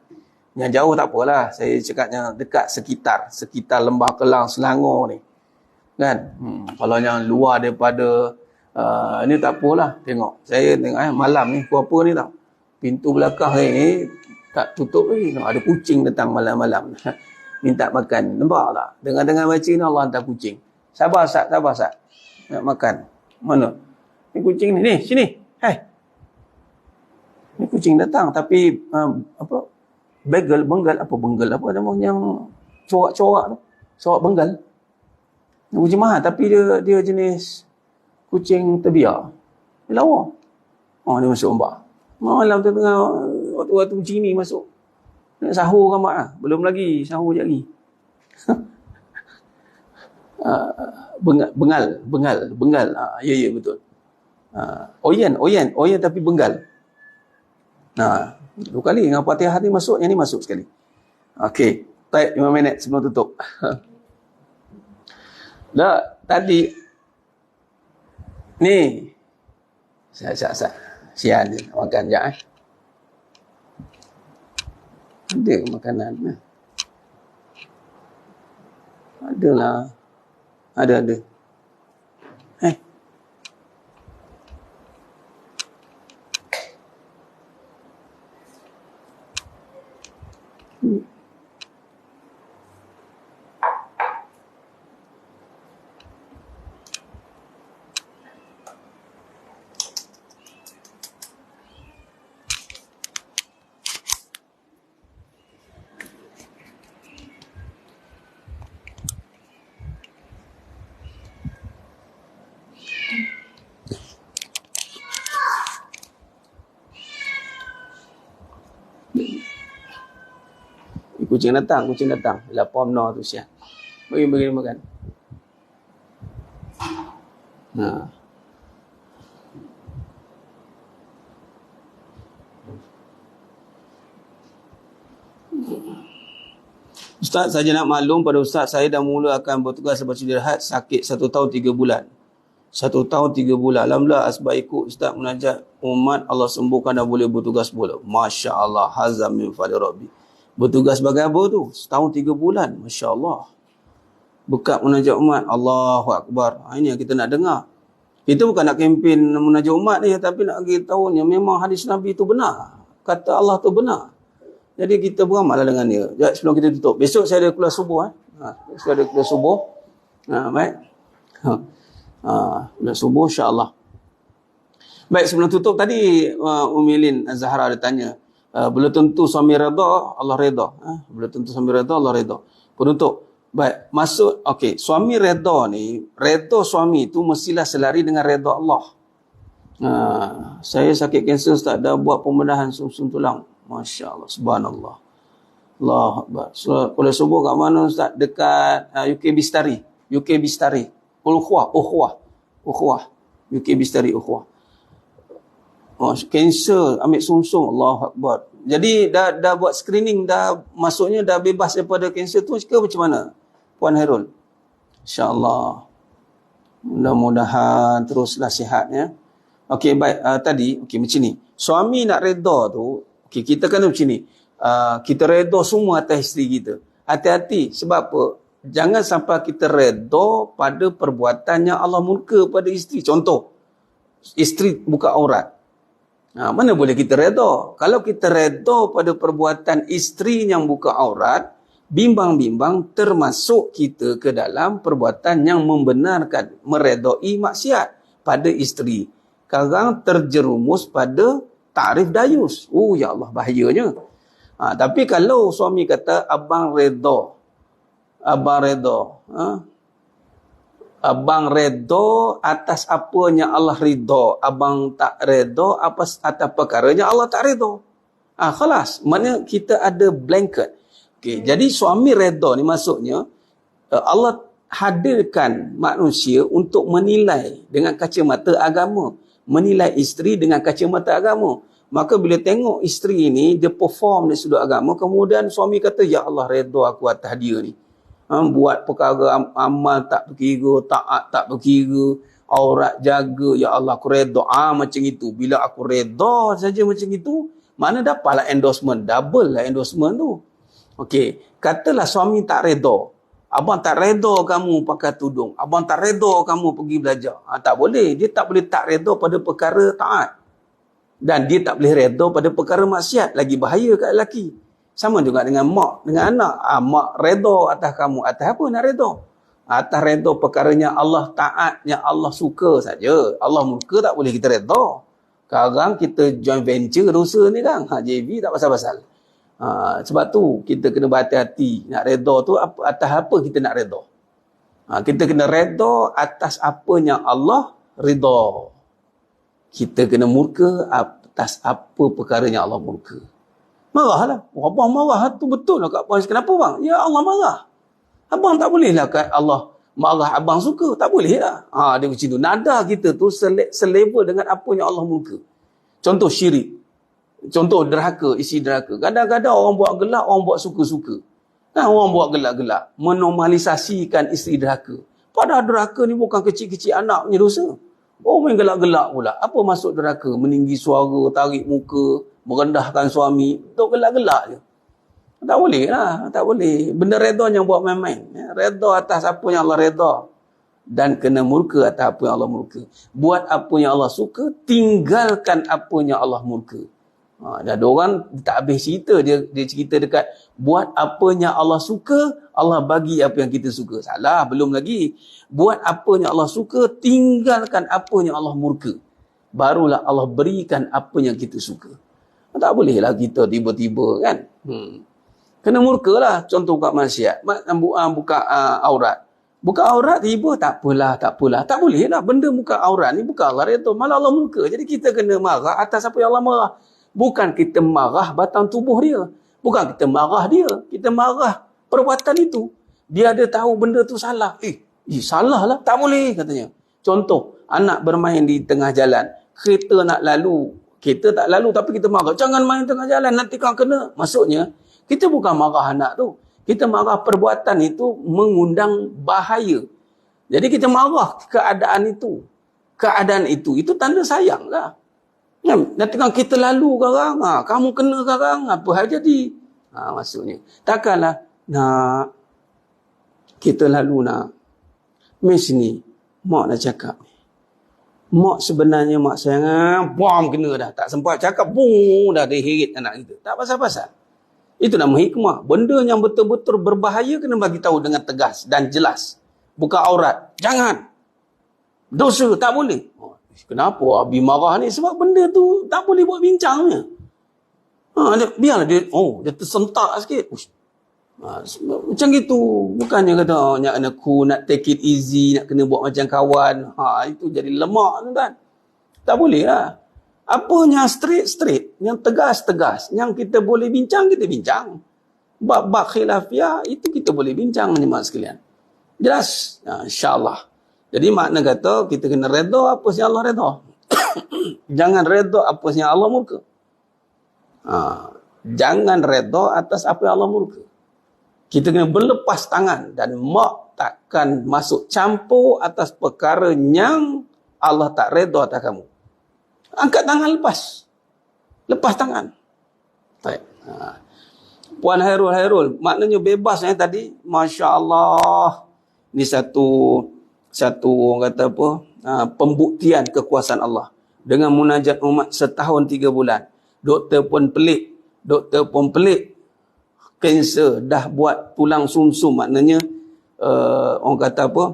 Yang jauh tak apalah, saya cakapnya dekat sekitar Lembah Kelang, Selangor ni kan. Kalau yang luar daripada ni tak apalah. Tengok saya malam ni apa ni tau, pintu belakang ni tak tutup lagi, ada kucing datang malam-malam minta makan. Nampak tak? Dengar baca ni Allah hantar kucing. Sabar Ustaz, nak makan. Mana ni kucing ni? Sini. Ni kucing datang tapi bengal apa nama yang corak-corak tu, corak bengal. Kucing mahal tapi dia jenis kucing terbiar. Dia lawa. Dia masuk ombak. Malam tengah waktu kucing ni masuk. Nak sahur kan mak? Belum lagi, sahur je lagi. Bengal. Ya betul. Oyen tapi bengal. 2 kali dengan Fatihah ni masuk, yang ni masuk sekali. Okey, baik 5 minit sebelum tutup. Dah tadi ni sian dia makan je Ada makanan adalah ada kucing datang lapor no tu siap bagi makan. Ustaz, saja nak maklum pada Ustaz, saya dah mula akan bertugas sebagai jihad, sakit 1 tahun 3 bulan. 1 tahun 3 bulan. Alhamdulillah asbab ikut Ustaz munajat umat, Allah sembuhkan dan boleh bertugas pula. Masya Allah, hazam min fadli Rabbi. Bertugas sebagai apa tu? 1 tahun 3 bulan. Masya Allah. Bekat munajat umat. Allahu Akbar. Ini yang kita nak dengar. Kita bukan nak kempen munajat umat ni, tapi nak bagi tahu yang memang hadis Nabi tu benar. Kata Allah tu benar. Jadi kita beramallah dengan dia. Jadi sebelum kita tutup. Besok saya ada keluar subuh. Besok ada keluar subuh. Baik. Keluar subuh insyaAllah. Baik, sebelum tutup tadi Umilin Zahra ada tanya. Belum tentu suami redha, Allah redha. Belum tentu suami redha, Allah redha. Penutup. Baik, maksud okey, suami redha ni, redha suami tu mestilah selari dengan redha Allah. Saya sakit kanser Ustaz, dah buat pembedahan sumsum tulang. Masya Allah, subhanallah. Allahu Akbar. Kuala Subuh kat mana Ustaz? Dekat UK Bistari. UK Bistari. Ukhuwah. UK Bistari Ukhuwah. Oh, kanser, ambil sumsum, Allahu Akbar. Jadi dah buat screening, dah masuknya dah bebas daripada kanser tu ke macam mana? Puan Hairul. InsyaAllah. Mudah-mudahan teruslah sihatnya. Okey, baik. Tadi, macam ni. Suami nak reda tu, kita kena macam ni. Kita reda semua atas isteri kita. Hati-hati. Sebab apa? Jangan sampai kita reda pada perbuatan yang Allah murka pada isteri. Contoh, isteri buka aurat. Mana boleh kita reda? Kalau kita reda pada perbuatan isteri yang buka aurat, bimbang-bimbang termasuk kita ke dalam perbuatan yang membenarkan, meredai maksiat pada isteri. Sekarang terjerumus pada ta'rif dayus. Ya Allah, bahayanya. Tapi kalau suami kata, abang reda, abang reda atas apa yang Allah ridha, abang tak reda atas perkara yang Allah tak ridha. Khalas, mana kita ada blanket. Okey, jadi suami reda ni maksudnya Allah hadirkan manusia untuk menilai dengan kacamata agama, menilai isteri dengan kacamata agama. Maka bila tengok isteri ni dia perform dari sudut agama, kemudian suami kata, ya Allah, reda aku atas dia ni. Buat perkara amal tak berkira, taat tak berkira, aurat jaga, ya Allah aku reda. Macam itu. Bila aku reda saja macam itu, mana dapatlah endorsement, double lah endorsement tu. Okey, katalah suami tak reda. Abang tak reda kamu pakai tudung, abang tak reda kamu pergi belajar. Tak boleh. Dia tak boleh tak reda pada perkara taat. Dan dia tak boleh reda pada perkara maksiat. Lagi bahaya kat lelaki. Sama juga dengan mak, dengan anak. Mak reda atas kamu. Atas apa nak reda? Atas reda perkaranya Allah taat, yang Allah suka saja. Allah murka tak boleh kita reda. Sekarang kita joint venture dosa ni kan. JV tak pasal-pasal. Sebab tu kita kena berhati-hati. Nak reda tu atas apa kita nak reda? Kita kena reda atas apa yang Allah rida. Kita kena murka atas apa perkara yang Allah murka. Marahlah. Abang marah tu betul lah kat puan. Kenapa bang? Ya Allah marah. Abang tak boleh lah kat Allah marah abang suka. Tak boleh lah. Dia macam tu. Nada kita tu selevel dengan apa yang Allah murka. Contoh syirik. Contoh derhaka, isi derhaka. Kadang-kadang orang buat gelak, orang buat suka-suka. Orang buat gelak-gelak. Menormalisasikan isteri derhaka. Padahal derhaka ni bukan kecil-kecil anak punya dosa. Main gelak-gelak pula. Apa maksud derhaka? Meninggi suara, tarik muka, merendahkan suami. Untuk gelak-gelak je. Tak boleh lah. Tak boleh. Benda reda yang buat main-main. Reda atas apa yang Allah reda. Dan kena murka atas apa yang Allah murka. Buat apa yang Allah suka, tinggalkan apa yang Allah murka. Ada orang tak habis cerita, dia cerita dekat buat apa yang Allah suka, Allah bagi apa yang kita suka. Salah, belum lagi. Buat apa yang Allah suka, tinggalkan apa yang Allah murka. Barulah Allah berikan apa yang kita suka. Tak bolehlah kita tiba-tiba kan. Kena murka lah. Contoh kat maksiat, buka aurat. Buka aurat tiba, tak apalah. Tak boleh lah. Benda buka aurat ni bukan Allah reda, malah Allah murka. Jadi kita kena marah atas apa yang Allah marah. Bukan kita marah batang tubuh dia. Bukan kita marah dia. Kita marah perbuatan itu. Dia ada tahu benda tu salah. Salah lah. Tak boleh katanya. Contoh, anak bermain di tengah jalan. Kereta nak lalu. Kereta tak lalu tapi kita marah. Jangan main tengah jalan, nanti kau kena. Maksudnya, kita bukan marah anak tu. Kita marah perbuatan itu mengundang bahaya. Jadi kita marah keadaan itu. Keadaan itu tanda sayang lah. Nanti kan kita lalu sekarang, kamu kena sekarang, apa hal jadi? Maksudnya, takkanlah nak kita lalu nak. Mes ni, mak nak cakap. Mak sebenarnya mak sayang, bom kena dah. Tak sempat cakap, boom, dah dihirit anak kita. Tak pasal-pasal. Itu nama hikmah. Benda yang betul-betul berbahaya kena bagi tahu dengan tegas dan jelas. Buka aurat. Jangan. Dosa, tak boleh. Kenapa Abi marah ni? Sebab benda tu tak boleh buat bincangnya. Biarlah dia tersentak sikit. Macam gitu. Bukannya kata nak cool, nak take it easy, nak kena buat macam kawan. Itu jadi lemak tu kan. Tak boleh lah. Apa yang straight, yang tegas-tegas, yang kita boleh bincang, kita bincang. Bab-bab khilafiyah, itu kita boleh bincang jemaah sekalian. Jelas? InsyaAllah. Jadi makna kata, kita kena redha apa yang Allah redha. Jangan redha apa yang Allah murka. Jangan redha atas apa yang Allah murka. Kita kena berlepas tangan dan mak takkan masuk campur atas perkara yang Allah tak redha atas kamu. Angkat tangan, lepas. Lepas tangan. Baik. Puan Hairul, maknanya bebas tadi. Masya Allah. Ini satu orang kata apa? Pembuktian kekuasaan Allah. Dengan munajat umat setahun 3 bulan. Doktor pun pelik. Kanser dah buat tulang sumsum. Maknanya orang kata apa?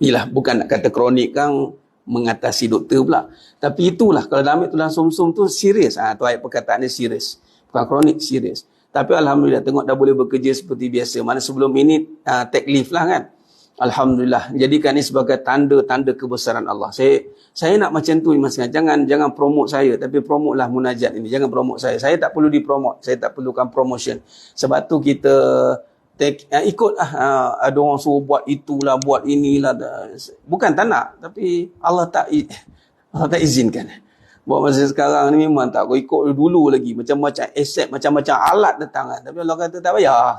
Inilah bukan nak kata kronik kan mengatasi doktor pula. Tapi itulah kalau dah ambil tulang sumsum tu serius. Tu ayat perkataan ni serius. Bukan kronik, serius. Tapi alhamdulillah tengok dah boleh bekerja seperti biasa. Mana sebelum ini take leave lah kan. Alhamdulillah. Jadikan ini sebagai tanda-tanda kebesaran Allah. Saya nak macam tu Mas. Jangan promote saya, tapi promote lah munajat ini. Jangan promote saya. Saya tak perlu dipromote. Saya tak perlukan promotion. Sebab tu kita ikutlah ada orang suruh buat itulah, buat inilah. Bukan tak nak, tapi Allah tak izinkan. Buat masa sekarang ni memang tak. Kau ikut dulu lagi. Macam-macam aset, macam-macam alat datang kan. Tapi Allah kata tak payah.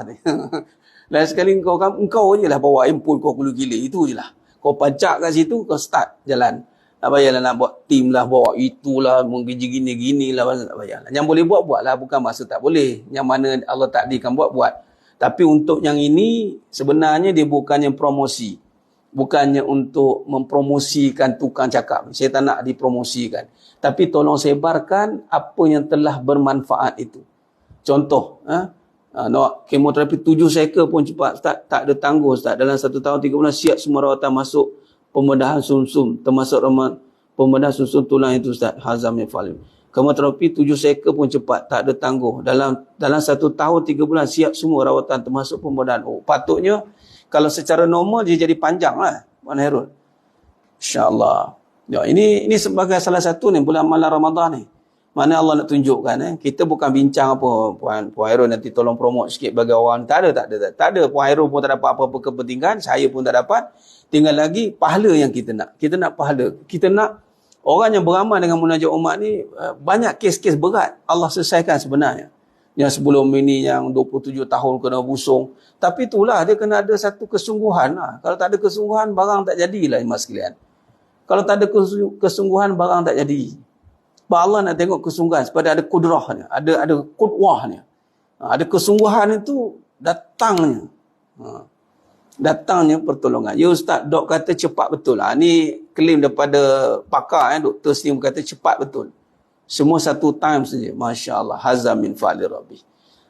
Lain sekali engkau je lah bawa handphone kau perlu gila. Itu je lah. Kau pajak kat situ, kau start jalan. Tak payahlah nak buat team lah, bawa itulah, menggaji gini-gini lah. Tak payahlah. Yang boleh buat lah. Bukan masa tak boleh. Yang mana Allah takdirkan buat. Tapi untuk yang ini, sebenarnya dia bukannya promosi. Bukannya untuk mempromosikan tukang cakap. Saya tak nak dipromosikan. Tapi tolong sebarkan apa yang telah bermanfaat itu. Contoh, kemoterapi 7 cycle pun cepat. Ustaz, tak ada tangguh Ustaz. Dalam 1 tahun 3 bulan siap semua rawatan masuk pembedahan sumsum. Termasuk pembedahan sumsum tulang itu Ustaz. Hazam Falim. Kemoterapi 7 cycle pun cepat. Tak ada tangguh. Dalam 1 tahun 3 bulan siap semua rawatan termasuk pembedahan. Patutnya kalau secara normal dia jadi panjang lah. Puan Hairul. InsyaAllah. Ya, ini sebagai salah satu ni bulan malam Ramadan ni. Mana Allah nak tunjukkan kita bukan bincang apa Puan Hairul nanti tolong promote sikit bagi orang. Tak ada. Puan Hairul pun tak dapat apa-apa kepentingan, saya pun tak dapat. Tinggal lagi pahala yang kita nak. Kita nak pahala. Kita nak orang yang beramal dengan munajat umat ni banyak kes-kes berat Allah selesaikan sebenarnya. Yang sebelum ini yang 27 tahun kena busung. Tapi itulah dia kena ada satu kesungguhan lah. Kalau tak ada kesungguhan barang tak jadilah Mas sekalian. Kalau tak ada kesungguhan barang tak jadi. Sebab Allah nak tengok kesungguhan sebab ada kudrahnya, ada qudwahnya. Ada kesungguhan itu datangnya. Datangnya pertolongan. Ya Ustaz, dok kata cepat betul. Ni klaim daripada pakar doktor sendiri kata cepat betul. Semua 1 time saja. Masya-Allah, hazam min fa'li rabbi.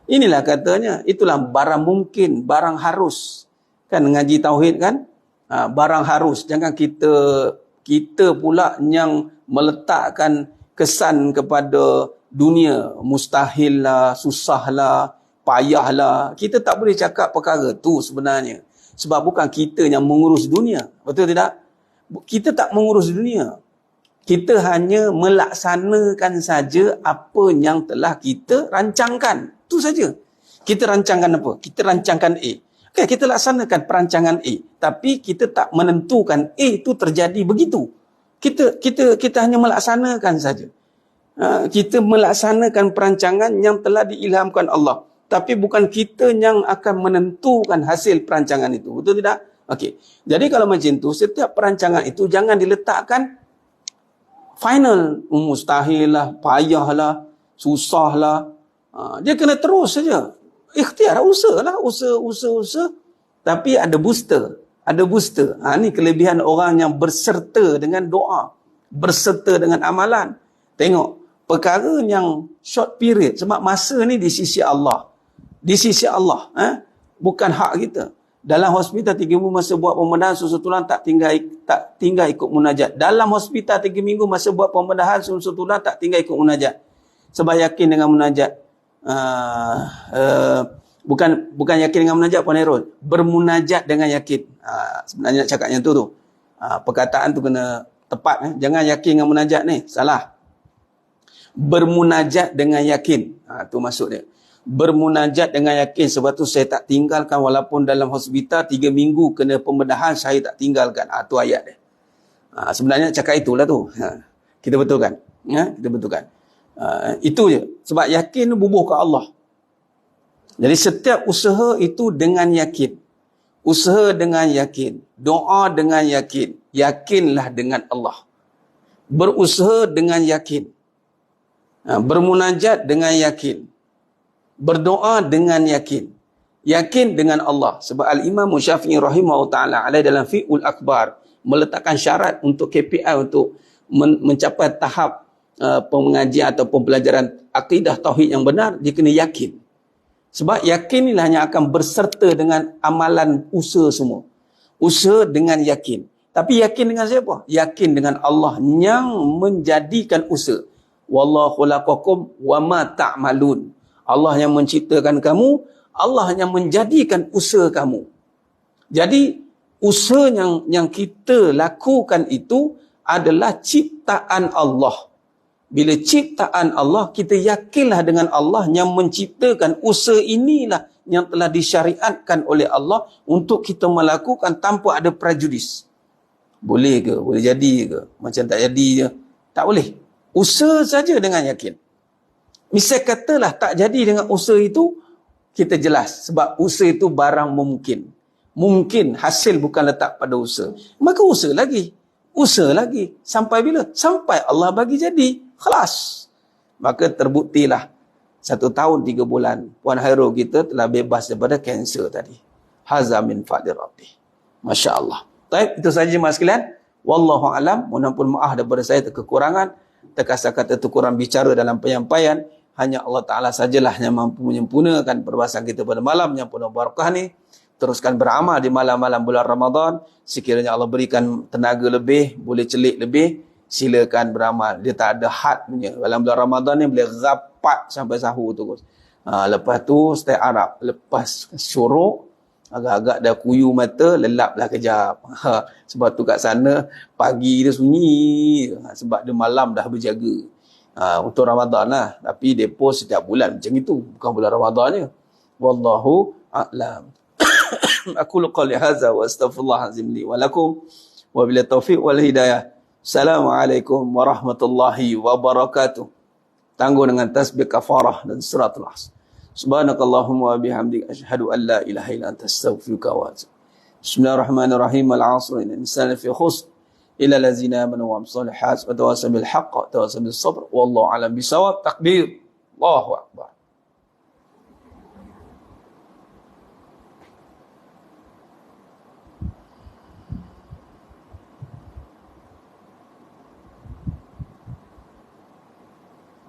Inilah katanya, itulah barang mungkin, barang harus. Kan ngaji tauhid kan? Barang harus. Jangan kita pula yang meletakkan kesan kepada dunia. Mustahil lah, susah lah, payah lah. Kita tak boleh cakap perkara tu sebenarnya. Sebab bukan kita yang mengurus dunia. Betul tidak? Kita tak mengurus dunia. Kita hanya melaksanakan saja apa yang telah kita rancangkan. Itu saja. Kita rancangkan apa? Kita rancangkan A. Okay, kita laksanakan perancangan A. Tapi kita tak menentukan A itu terjadi begitu. Kita hanya melaksanakan saja. Kita melaksanakan perancangan yang telah diilhamkan Allah. Tapi bukan kita yang akan menentukan hasil perancangan itu. Betul tidak? Okey. Jadi kalau macam itu, setiap perancangan itu jangan diletakkan final. Mustahil lah, payah lah, susah lah. Dia kena terus saja. Ikhtiar, usaha lah. Usaha. Tapi ada booster. Ni kelebihan orang yang berserta dengan doa. Berserta dengan amalan. Tengok. Perkara yang short period. Sebab masa ni di sisi Allah. Bukan hak kita. Dalam hospital 3 minggu masa buat pembedahan susu tulang tak tinggal ikut munajat. Dalam hospital 3 minggu masa buat pembedahan susu tulang tak tinggal ikut munajat. Sebab yakin dengan munajat. Bukan yakin dengan munajat Puan Hairul. Bermunajat dengan yakin. Sebenarnya nak cakap yang tu. Perkataan tu kena tepat. Jangan yakin dengan munajat ni. Salah. Bermunajat dengan yakin. Tu maksud dia. bermunajat dengan yakin, sebab tu saya tak tinggalkan walaupun dalam hospital 3 minggu kena pembedahan, saya tak tinggalkan. Tu ayat dia. Sebenarnya cakap itulah tu. Kita betulkan. Kita betulkan. Itu je. Sebab yakin bubuh ke Allah. Jadi setiap usaha itu dengan yakin. Usaha dengan yakin. Doa dengan yakin. Yakinlah dengan Allah. Berusaha dengan yakin. Bermunajat dengan yakin. Berdoa dengan yakin. Yakin dengan Allah. Sebab Al-Imam Syafi'i rahimahullah ta'ala alaih dalam Fi'ul Akbar meletakkan syarat untuk KPI untuk mencapai tahap pengajian atau pembelajaran akidah tauhid yang benar, dia kena yakin. Sebab yakin inilah yang akan berserta dengan amalan usaha semua. Usaha dengan yakin. Tapi yakin dengan siapa? Yakin dengan Allah yang menjadikan usaha. Wallahu khalaqakum wa ma ta'malun. Allah yang menciptakan kamu, Allah yang menjadikan usaha kamu. Jadi usaha yang kita lakukan itu adalah ciptaan Allah. Bila ciptaan Allah, kita yakinlah dengan Allah yang menciptakan usaha inilah yang telah disyariatkan oleh Allah untuk kita melakukan tanpa ada prejudis. Boleh ke? Boleh jadi ke? Macam tak jadi je? Tak boleh. Usaha saja dengan yakin. Misal katalah tak jadi dengan usaha itu, kita jelas. Sebab usaha itu barang mungkin. Mungkin hasil bukan letak pada usaha. Maka usaha lagi. Usaha lagi. Sampai bila? Sampai Allah bagi jadi. Khalas. Maka terbuktilah 1 tahun 3 bulan Puan Hairul kita telah bebas daripada kanser tadi. Haza min fadli Rabbi. Masya Allah. Baik, itu sahaja mas sekalian. Wallahu alam. Mohon maaf daripada saya kekurangan. Terkasar kata terkurang bicara dalam penyampaian. Hanya Allah Ta'ala sajalah yang mampu menyempurnakan perbahasan kita pada malam yang penuh barakah ni. Teruskan beramal di malam-malam bulan Ramadan. Sekiranya Allah berikan tenaga lebih, boleh celik lebih, silakan beramal. Dia tak ada had punya. Dalam bulan Ramadan ni boleh rapat sampai sahur terus. Lepas tu stay Arab. Lepas syuruk, agak-agak dah kuyu mata, lelaplah kejap. Sebab tu kat sana pagi dia sunyi. Sebab dia malam dah berjaga. Untuk Ramadan lah. Tapi dia post setiap bulan macam itu. Bukan bulan Ramadan je. Wallahu a'lam. Aku qali hadza wa astaghfirullah azim li wa lakum wa billahi taufiq wal hidayah. Assalamualaikum warahmatullahi wabarakatuh. Tangguh dengan tasbih kafarah dan suratul Asr. Subhanakallahumma wa bihamdika asyhadu an la ilaha illa anta astaghfiruka wa atubu. Bismillahirrahmanirrahim. Al-'asr innal insana fi khusr illa allazina amanu wa amilus solihat wa tawasaw bil haqq wa tawasaw bis sabr wallahu a'lam bisawab. Takbir. Allahu akbar.